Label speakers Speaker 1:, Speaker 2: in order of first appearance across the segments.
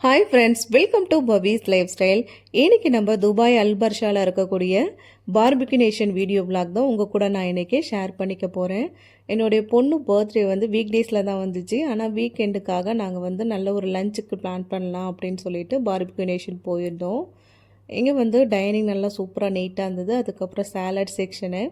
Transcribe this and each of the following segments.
Speaker 1: Hi friends, welcome to பபீஸ் lifestyle. இன்னைக்கு நம்ம துபாய் அல்பர்ஷாவில் இருக்கக்கூடிய பார்பிக்யூ நேஷன் வீடியோ விளாக் தான் உங்கள் கூட நான் இன்றைக்கி ஷேர் பண்ணிக்க போகிறேன். என்னுடைய பொண்ணு பர்த்டே வந்து வீக் டேஸில் தான் வந்துச்சு. ஆனால் வீக்கெண்டுக்காக நாங்கள் வந்து நல்ல ஒரு லஞ்சுக்கு பிளான் பண்ணலாம் அப்படின்னு சொல்லிட்டு பார்பிக்யூ நேஷன் போயிருந்தோம். இங்கே வந்து டைனிங் நல்லா சூப்பராக நீட்டாக இருந்தது. அதுக்கப்புறம் சேலட் செக்ஷனு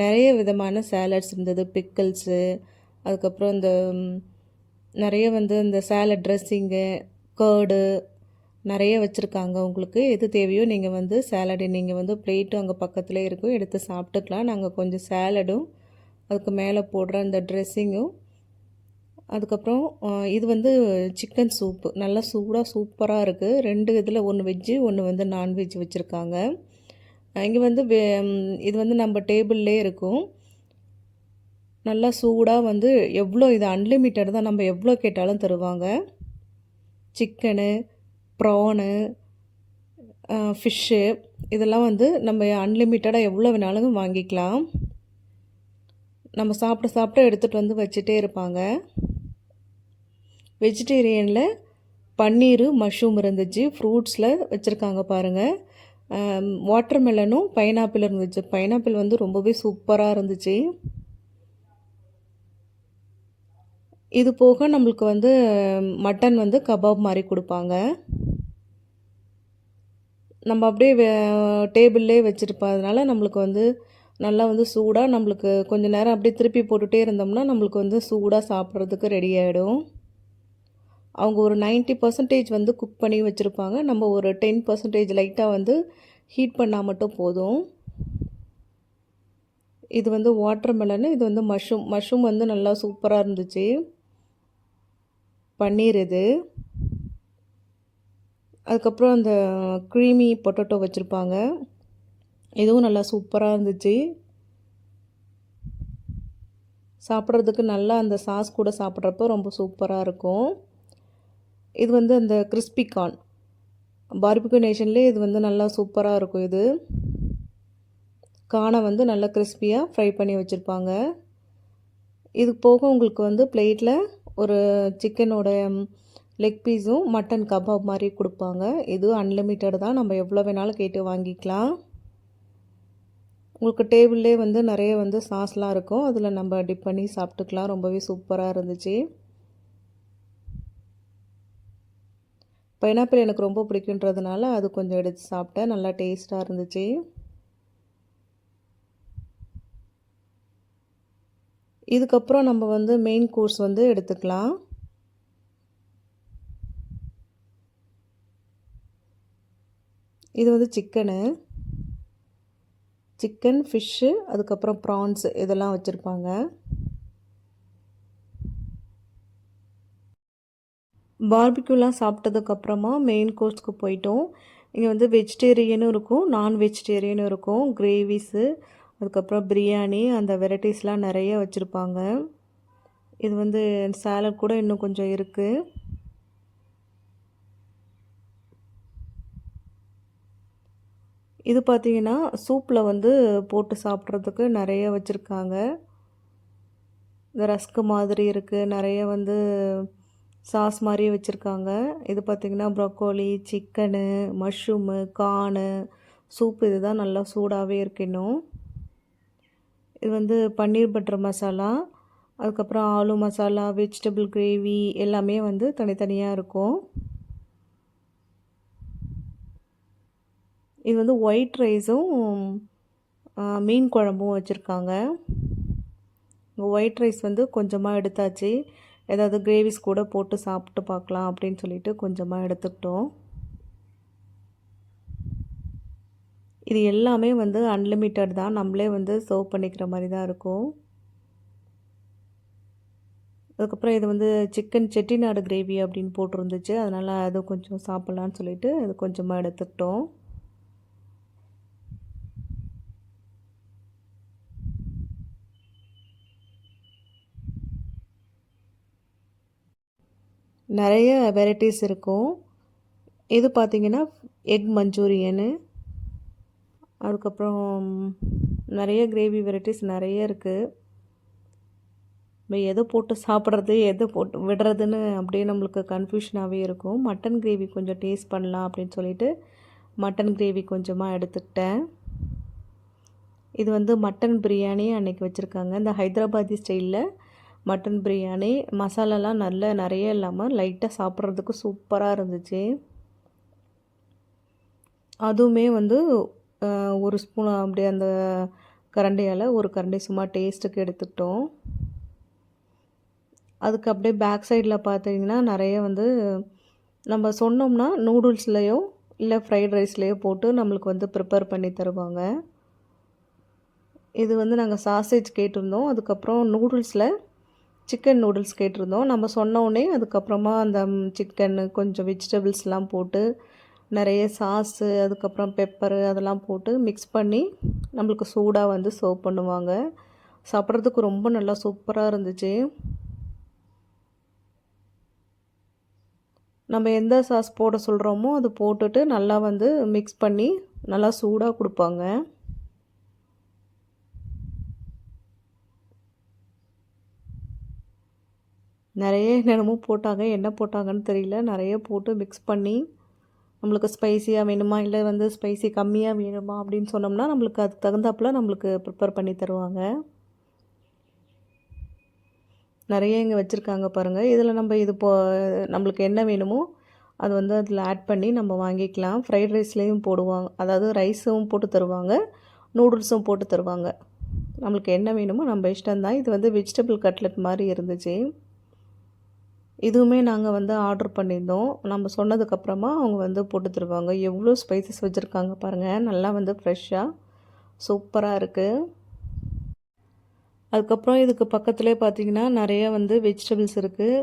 Speaker 1: நிறைய விதமான சேலட்ஸ் இருந்தது, பிக்கிள்ஸு, அதுக்கப்புறம் இந்த நிறைய வந்து இந்த சேலட் ட்ரெஸ்ஸிங்கு, கேர்டு நிறைய வச்சுருக்காங்க. உங்களுக்கு எது தேவையோ நீங்கள் வந்து சேலடு நீங்கள் வந்து பிளேட்டும் அங்கே பக்கத்துலேயே இருக்கும், எடுத்து சாப்பிட்டுக்கலாம். நாங்கள் கொஞ்சம் சேலடும் அதுக்கு மேலே போடுற அந்த ட்ரெஸ்ஸிங்கும், அதுக்கப்புறம் இது வந்து சிக்கன் சூப்பு நல்லா சூப்பராக இருக்குது. 2 இதில், ஒன்று வெஜ்ஜு ஒன்று வந்து நான்வெஜ் வச்சுருக்காங்க. இங்கே வந்து இது வந்து நம்ம டேபிள்லே இருக்கும். நல்லா சூடாக வந்து இது அன்லிமிட்டட் தான், நம்ம எவ்வளோ கேட்டாலும் தருவாங்க. சிக்கனு, ப்ரானு, ஃபிஷ்ஷு இதெல்லாம் வந்து நம்ம அன்லிமிட்டடாக எவ்வளோ வேணாலும் வாங்கிக்கலாம். நம்ம சாப்பிட எடுத்துகிட்டு வந்து வச்சுட்டே இருப்பாங்க. வெஜிடேரியனில் பன்னீர், மஷ்ரூம் இருந்துச்சு. ஃப்ரூட்ஸில் வச்சுருக்காங்க பாருங்கள். வாட்டர் மெலனும் பைனாப்பிள் இருந்துச்சு. பைனாப்பிள் வந்து ரொம்பவே சூப்பராக இருந்துச்சு. இது போக நம்மளுக்கு வந்து மட்டன் வந்து கபாப் மாதிரி கொடுப்பாங்க. நம்ம அப்படியே டேபிள்லே வச்சுருப்பதுனால நம்மளுக்கு வந்து நல்லா வந்து சூடாக நம்மளுக்கு கொஞ்சம் நேரம் அப்படியே திருப்பி போட்டுகிட்டே இருந்தோம்னா நம்மளுக்கு வந்து சூடாக சாப்பிட்றதுக்கு ரெடி ஆகிடும். அவங்க ஒரு 90% வந்து குக் பண்ணி வச்சுருப்பாங்க. நம்ம ஒரு 10% லைட்டாக வந்து ஹீட் பண்ணால் மட்டும் போதும். இது வந்து வாட்டர் மெலனு, இது வந்து மஷ்ரூம் வந்து நல்லா சூப்பராக இருந்துச்சு. பன்னீர் இது, அதுக்கப்புறம் அந்த க்ரீமி பொட்டேட்டோ வச்சுருப்பாங்க. இதுவும் நல்லா சூப்பராக இருந்துச்சு. சாப்பிட்றதுக்கு நல்லா அந்த சாஸ் கூட சாப்பிட்றப்போ ரொம்ப சூப்பராக இருக்கும். இது வந்து அந்த கிறிஸ்பி கார்ன், பார்பிக்யூ நேஷன்லேயே இது வந்து நல்லா சூப்பராக இருக்கும். இது கார்னை வந்து நல்லா கிறிஸ்பியாக ஃப்ரை பண்ணி வச்சுருப்பாங்க. இது போக உங்களுக்கு வந்து பிளேட்டில் ஒரு சிக்கனோட லெக் பீஸும் மட்டன் கபாப் மாதிரி கொடுப்பாங்க. இதுவும் அன்லிமிட்டட் தான், நம்ம எவ்வளோ வேணாலும் கேட்டு வாங்கிக்கலாம். உங்களுக்கு டேபிள்லே வந்து நிறைய வந்து சாஸ்லாம் இருக்கும், அதில் நம்ம டிப் பண்ணி சாப்பிட்டுக்கலாம். ரொம்பவே சூப்பராக இருந்துச்சு. பைனாப்பிள் எனக்கு ரொம்ப பிடிக்குன்றதுனால அது கொஞ்சம் எடுத்து சாப்பிட்டேன். நல்லா டேஸ்ட்டாக இருந்துச்சு. இதுக்கப்புறம் நம்ம வந்து மெயின் கோர்ஸ் வந்து எடுத்துக்கலாம். இது வந்து சிக்கன், ஃபிஷ்ஷு, அதுக்கப்புறம் ப்ரான்ஸ் இதெல்லாம் வச்சுருப்பாங்க. பார்பிக்யூலாம் சாப்பிட்டதுக்கப்புறமா மெயின் கோர்ஸ்க்கு போயிட்டோம். இங்கே வந்து வெஜிடேரியனும் இருக்கும், நான் வெஜிடேரியனும் இருக்கும். கிரேவிஸு, அதுக்கப்புறம் பிரியாணி, அந்த வெரைட்டிஸ்லாம் நிறைய வச்சுருப்பாங்க. இது வந்து சாலட் கூட இன்னும் கொஞ்சம் இருக்குது. இது பார்த்திங்கன்னா சூப்பில் வந்து போட்டு சாப்பிட்றதுக்கு நிறைய வச்சுருக்காங்க. இந்த ரஸ்க்கு மாதிரி இருக்குது, நிறைய வந்து சாஸ் மாதிரியே வச்சுருக்காங்க. இது பார்த்திங்கன்னா ப்ரொக்கோலி, சிக்கனு, மஷ்ரூமு, கார்னு, சூப் இது தான் நல்லா சூடாகவே இருக்கு. இன்னும் இது வந்து பன்னீர் பட்டர் மசாலா, அதுக்கப்புறம் ஆலு மசாலா, வெஜிடபிள் கிரேவி எல்லாமே வந்து தனித்தனியாக இருக்கும். இது வந்து ஒயிட் ரைஸும் மீன் குழம்பும் வச்சுருக்காங்க. ஒயிட் ரைஸ் வந்து கொஞ்சமாக எடுத்தாச்சு, ஏதாவது கிரேவிஸ் கூட போட்டு சாப்பிட்டு பார்க்கலாம் அப்படின்னு சொல்லிட்டு கொஞ்சமாக எடுத்துக்கிட்டோம். இது எல்லாமே வந்து அன்லிமிட்டட் தான், நம்மளே வந்து சர்வ் பண்ணிக்கிற மாதிரி தான் இருக்கும். அதுக்கப்புறம் இது வந்து சிக்கன் செட்டிநாடு கிரேவி அப்படின்னு போட்டிருந்துச்சு, அதனால் அது கொஞ்சம் சாப்பிட்லான்னு சொல்லிட்டு அது கொஞ்சமாக எடுத்துக்கிட்டோம். நிறைய வெரைட்டிஸ் இருக்கும். இது பார்த்திங்கன்னா எக் மஞ்சூரியனு, அதுக்கப்புறம் நிறைய கிரேவி வெரைட்டிஸ் நிறைய இருக்குது. நம்ம எதை போட்டு சாப்பிட்றது எதை போட்டு விடுறதுன்னு அப்படியே நம்மளுக்கு கன்ஃபியூஷனாகவே இருக்கும். மட்டன் கிரேவி கொஞ்சம் டேஸ்ட் பண்ணலாம் அப்படின்னு சொல்லிட்டு மட்டன் கிரேவி கொஞ்சமாக எடுத்துக்கிட்டேன். இது வந்து மட்டன் பிரியாணி அன்றைக்கி வச்சுருக்காங்க. இந்த ஹைதராபாதி ஸ்டைலில் மட்டன் பிரியாணி மசாலாலாம் நிறைய இல்லாமல் லைட்டாக சாப்பிட்றதுக்கு சூப்பராக இருந்துச்சு. அதுவுமே வந்து ஒரு ஸ்பூன் அப்படியே அந்த கரண்டியால் ஒரு கரண்டி சும்மா டேஸ்ட்டுக்கு எடுத்துக்கிட்டோம். அதுக்கு அப்படியே பேக் சைடில் பார்த்தீங்கன்னா நிறைய வந்து நம்ம சொன்னோம்னா நூடுல்ஸ்லேயோ இல்லை ஃப்ரைட் ரைஸ்லேயோ போட்டு நம்மளுக்கு வந்து ப்ரிப்பேர் பண்ணி தருவாங்க. இது வந்து நாங்கள் சாசேஜ் கேட்டிருந்தோம். அதுக்கப்புறம் நூடுல்ஸில் சிக்கன் நூடுல்ஸ் கேட்டிருந்தோம். நம்ம சொன்னோடனே அதுக்கப்புறமா அந்த சிக்கன்னு கொஞ்சம் வெஜிடபிள்ஸ்லாம் போட்டு நிறைய சாஸு அதுக்கப்புறம் பெப்பரு அதெல்லாம் போட்டு மிக்ஸ் பண்ணி நம்மளுக்கு சூடாக வந்து சர்வ் பண்ணுவாங்க. சாப்பிட்றதுக்கு ரொம்ப நல்லா சூப்பராக இருந்துச்சு. நம்ம எந்த சாஸ் போட சொல்கிறோமோ அது போட்டுட்டு நல்லா வந்து மிக்ஸ் பண்ணி நல்லா சூடாக கொடுப்பாங்க. நிறைய என்னென்னமோ போட்டாங்க. என்ன போட்டாங்கன்னு தெரியல. நிறைய போட்டு மிக்ஸ் பண்ணி நம்மளுக்கு ஸ்பைசியாக வேணுமா இல்லை வந்து ஸ்பைசி கம்மியாக வேணுமா அப்படின்னு சொன்னோம்னா நம்மளுக்கு அதுக்கு தகுந்தாப்பில் நம்மளுக்கு ப்ரிப்பேர் பண்ணி தருவாங்க. நிறைய இங்கே வச்சுருக்காங்க பாருங்கள். இதில் நம்ம இது நம்மளுக்கு என்ன வேணுமோ அது வந்து அதில் ஆட் பண்ணி நம்ம வாங்கிக்கலாம். ஃப்ரைட் ரைஸ்லேயும் போடுவாங்க. அதாவது ரைஸும் போட்டு தருவாங்க, நூடுல்ஸும் போட்டு தருவாங்க. நம்மளுக்கு என்ன வேணுமோ நம்ம இஷ்டம்தான். இது வந்து வெஜிடபிள் கட்லெட் மாதிரி இருந்துச்சு. இதுவுமே நாங்கள் வந்து ஆர்டர் பண்ணியிருந்தோம். நம்ம சொன்னதுக்கப்புறமா அவங்க வந்து போட்டு தருவாங்க. எவ்வளோ ஸ்பைசஸ் வச்சுருக்காங்க பாருங்கள். நல்லா வந்து ஃப்ரெஷ்ஷாக சூப்பராக இருக்குது. அதுக்கப்புறம் இதுக்கு பக்கத்துலேயே பார்த்திங்கன்னா நிறைய வந்து வெஜிடபிள்ஸ் இருக்குது.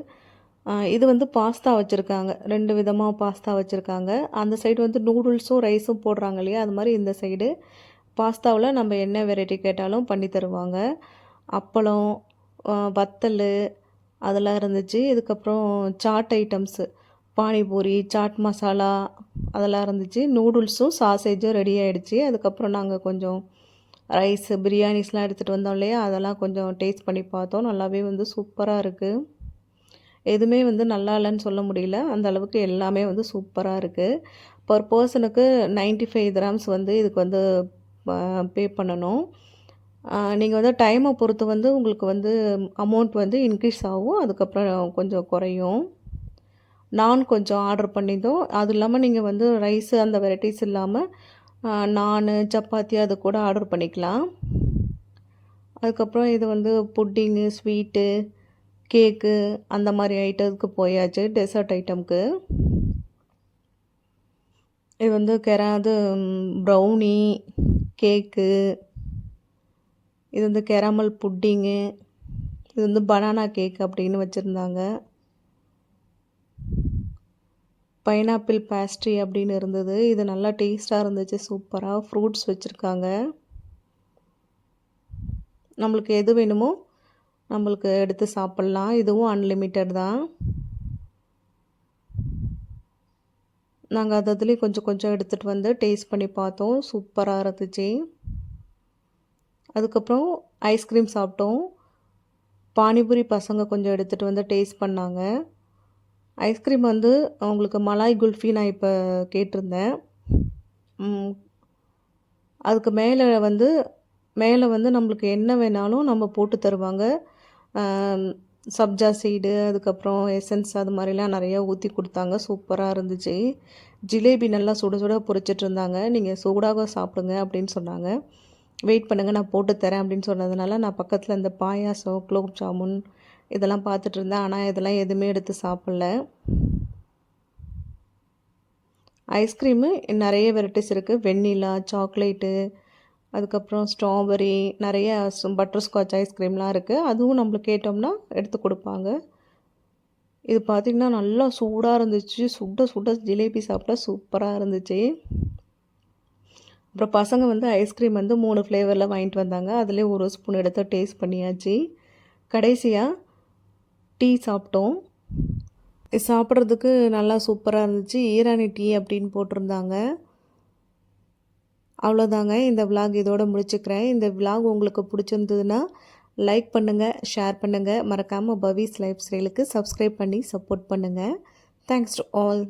Speaker 1: இது வந்து பாஸ்தா வச்சுருக்காங்க. 2 விதமாக பாஸ்தா வச்சுருக்காங்க. அந்த சைடு வந்து நூடுல்ஸும் ரைஸும் போடுறாங்க இல்லையா, அது மாதிரி இந்த சைடு பாஸ்தாவில் நம்ம என்ன வெரைட்டி கேட்டாலும் பண்ணி தருவாங்க. அப்பளம், வத்தல் அதெல்லாம் இருந்துச்சு. இதுக்கப்புறம் chaat items, panipuri, chaat masala அதெல்லாம் இருந்துச்சு. நூடுல்ஸும் சாசேஜும் ரெடி ஆகிடுச்சு. அதுக்கப்புறம் நாங்கள் கொஞ்சம் ரைஸு பிரியாணிஸ்லாம் எடுத்துகிட்டு வந்தோம் இல்லையா, அதெல்லாம் கொஞ்சம் டேஸ்ட் பண்ணி பார்த்தோம். நல்லாவே வந்து சூப்பராக இருக்குது. எதுவுமே வந்து நல்லா இல்லைன்னு சொல்ல முடியல. அந்த அளவுக்கு எல்லாமே வந்து சூப்பராக இருக்குது. பர் பர்சனுக்கு 95 கிராம்ஸ் வந்து இதுக்கு வந்து பே பண்ணணும். நீங்கள் வந்து டைமை பொறுத்து வந்து உங்களுக்கு வந்து அமௌண்ட் வந்து இன்க்ரீஸ் ஆகும். அதுக்கப்புறம் கொஞ்சம் குறையும். நான் கொஞ்சம் ஆர்டர் பண்ணியிருந்தோம். அது இல்லாமல் நீங்கள் வந்து ரைஸு அந்த வெரைட்டிஸ் இல்லாமல் நானு, சப்பாத்தி அது கூட ஆர்டர் பண்ணிக்கலாம். அதுக்கப்புறம் இது வந்து புட்டிங்கு, ஸ்வீட்டு, கேக்கு அந்த மாதிரி ஐட்டத்துக்கு போயாச்சு. டெசர்ட் ஐட்டம்க்கு இது வந்து ப்ரௌனி, கேக்கு, இது வந்து கேரமல் புட்டிங்கு, இது வந்து பனானா கேக் அப்படின்னு வச்சுருந்தாங்க. பைனாப்பிள் பேஸ்ட்ரி அப்படின்னு இருந்தது. இது நல்லா டேஸ்ட்டாக இருந்துச்சு. சூப்பராக ஃப்ரூட்ஸ் வச்சுருக்காங்க. நம்மளுக்கு எது வேணுமோ நம்மளுக்கு எடுத்து சாப்பிட்லாம். இதுவும் அன்லிமிட்டட் தான். நாங்கள் அதுலேயும் கொஞ்சம் கொஞ்சம் எடுத்துகிட்டு வந்து டேஸ்ட் பண்ணி பார்த்தோம். சூப்பராக இருந்துச்சு. அதுக்கப்புறம் ஐஸ்கிரீம் சாப்பிட்டோம். பானிபூரி பசங்க கொஞ்சம் எடுத்துகிட்டு வந்து டேஸ்ட் பண்ணாங்க. ஐஸ்கிரீம் வந்து அவங்களுக்கு மலாய் குல்ஃபி நான் இப்போ கேட்டிருந்தேன். அதுக்கு மேலே வந்து நம்மளுக்கு என்ன வேணாலும் நம்ம போட்டு தருவாங்க. சப்ஜா சீடு அதுக்கப்புறம் எசன்ஸ் அது மாதிரிலாம் நிறையா ஊற்றி கொடுத்தாங்க. சூப்பராக இருந்துச்சு. ஜிலேபி நல்லா சுட சுட பொரிச்சிட்ருந்தாங்க. நீங்கள் சூடாக சாப்பிடுங்க அப்படின்னு சொன்னாங்க. வெயிட் பண்ணுங்கள் நான் போட்டு தரேன் அப்படின்னு சொன்னதுனால நான் பக்கத்தில் இந்த பாயாசம், குலோப் ஜாமுன் இதெல்லாம் பார்த்துட்டு இருந்தேன். ஆனால் இதெல்லாம் எதுவுமே எடுத்து சாப்பிட்ல. ஐஸ்கிரீமு நிறைய வெரைட்டிஸ் இருக்குது. வெண்ணிலா, சாக்லேட்டு, அதுக்கப்புறம் ஸ்ட்ராபெரி, நிறைய பட்டர்ஸ்காட்ச் ஐஸ்கிரீம்லாம் இருக்குது. அதுவும் நம்மளுக்கு கேட்டோம்னா எடுத்து கொடுப்பாங்க. இது பார்த்திங்கன்னா நல்லா சூடாக இருந்துச்சு. சுட சுட ஜிலேபி சாப்பிட்டா சூப்பராக இருந்துச்சு. அப்புறம் பசங்க வந்து ஐஸ்கிரீம் வந்து 3 ஃப்ளேவரில் வாங்கிட்டு வந்தாங்க. அதிலே ஒரு ஸ்பூன் எடுத்து டேஸ்ட் பண்ணியாச்சு. கடைசியாக டீ சாப்பிட்டோம். சாப்பிட்றதுக்கு நல்லா சூப்பராக இருந்துச்சு. ஈரானி டீ அப்படின்னு போட்டிருந்தாங்க. அவ்வளோதாங்க. இந்த விலாக் இதோடு முடிச்சுக்கிறேன். இந்த விலாக் உங்களுக்கு பிடிச்சிருந்ததுன்னா லைக் பண்ணுங்கள், ஷேர் பண்ணுங்கள். மறக்காமல் பவிஸ் லைஃப் ஸ்டைலுக்கு சப்ஸ்கிரைப் பண்ணி சப்போர்ட் பண்ணுங்கள். Thanks to all.